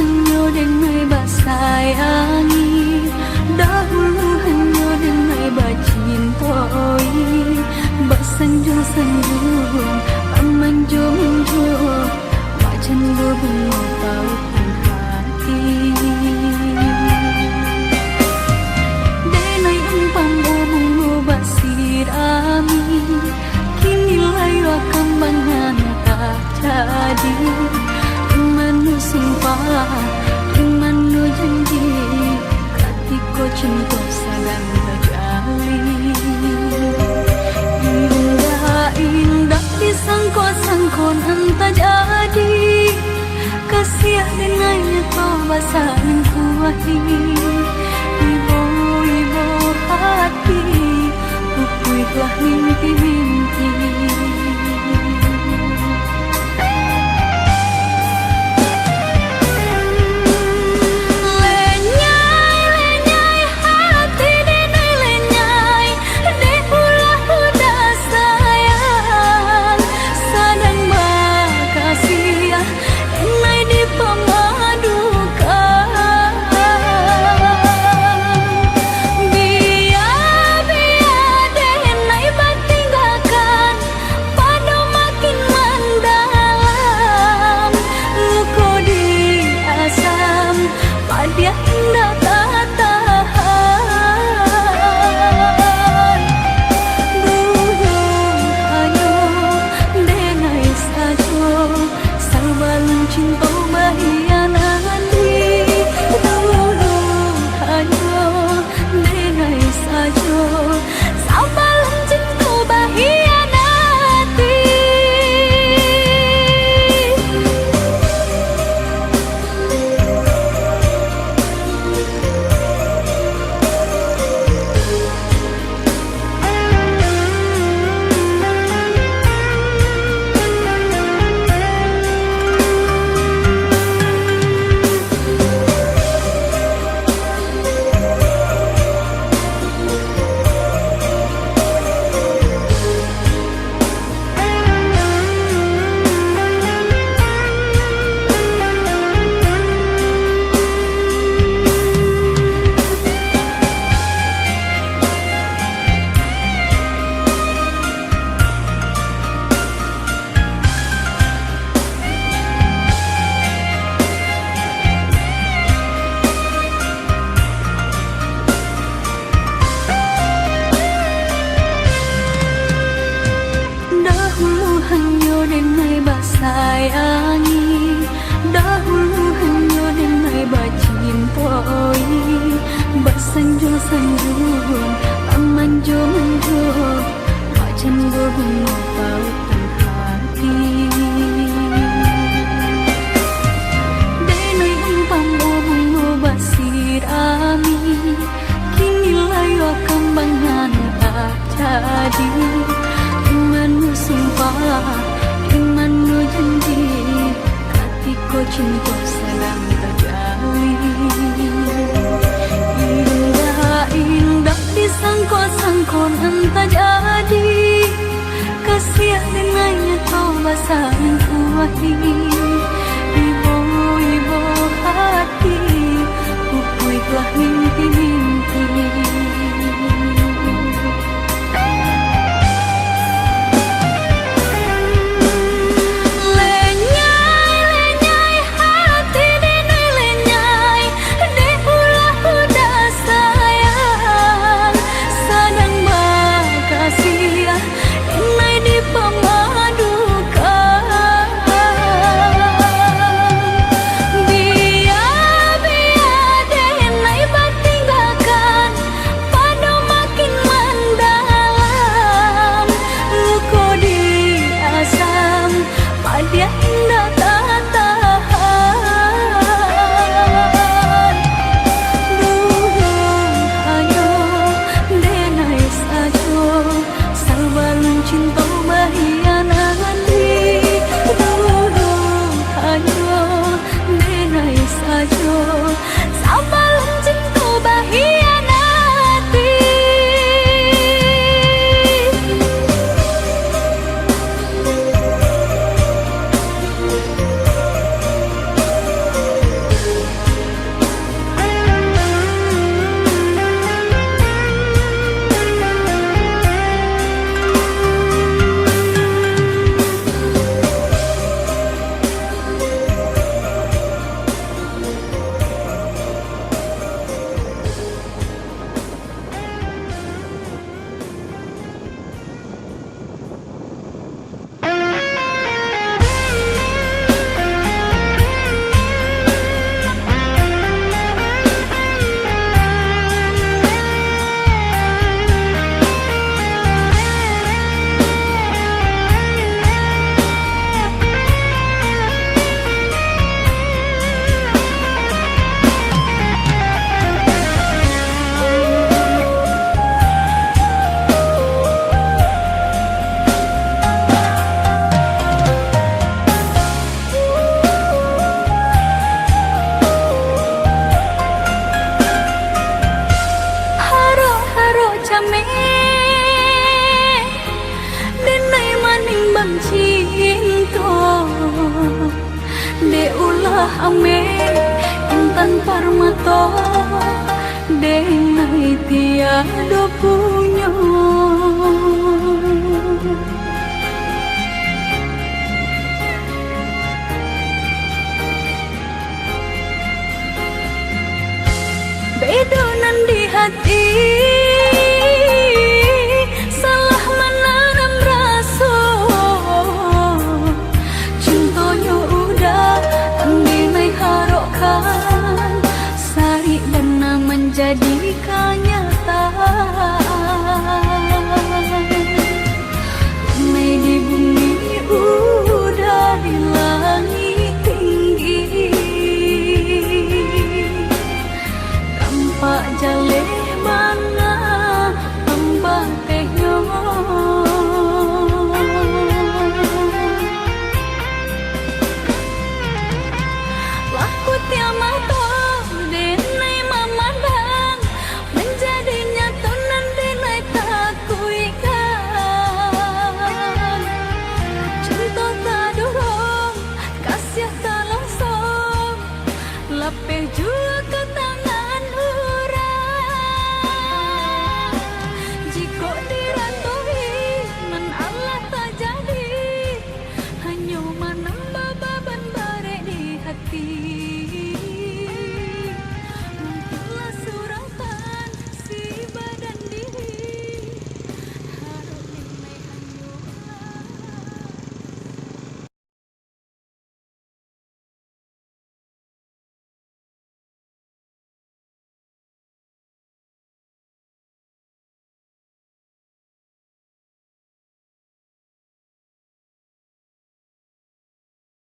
hanya dengai basayangi, dahulu hanya dengai bacintoi, basanjung-sanjung, pamanjung-manjung, macam bunga pautan hati. Denai empang bunga basirami, kini laywa kembangan tak jadi. Manu sumpah, manu janji, katiko cinta sedang terjalin. Indah disangko-sangko entah jadi, kasih dengannya kau basahin kuahi. Ibu-ibu hati, pupuilah mimpi-mimpi. Dia hendak tak tahan, burung hanya dengai saja, salbalun cinta bahia nanti. Burung hanya dengai saja, salbalun cinta bahia nanti. Dengai basayangi, dahulu hanya dengai bacintoi, basanjung-sanjung, pamanjung-manjung, macam bunga pautan hati. Denai empang bunga basirami, kini laywa kembangan tak jadi. Manu sumpah, manu janji, katiko cinta sedang terjalin. Indah disangko-sangko entah jadi, kasih dengannya kau basahin kuahi. Ibu-ibu hati, pupuilah mimpi-mimpi. Pemadukan ame intan parmato dengai tiada punya. Bedonan di hati salah menanam rasa cintonya udah andinai harokkan sari dana menjadi kenyataan. Nay di bumi udah di langit tinggi Pak jale bangga tambah tehnya. Laku tiamato denai mamandang menjadi nyata nanti naik takuikan. Cinta tak dorong kasih tak langsung lapeh juga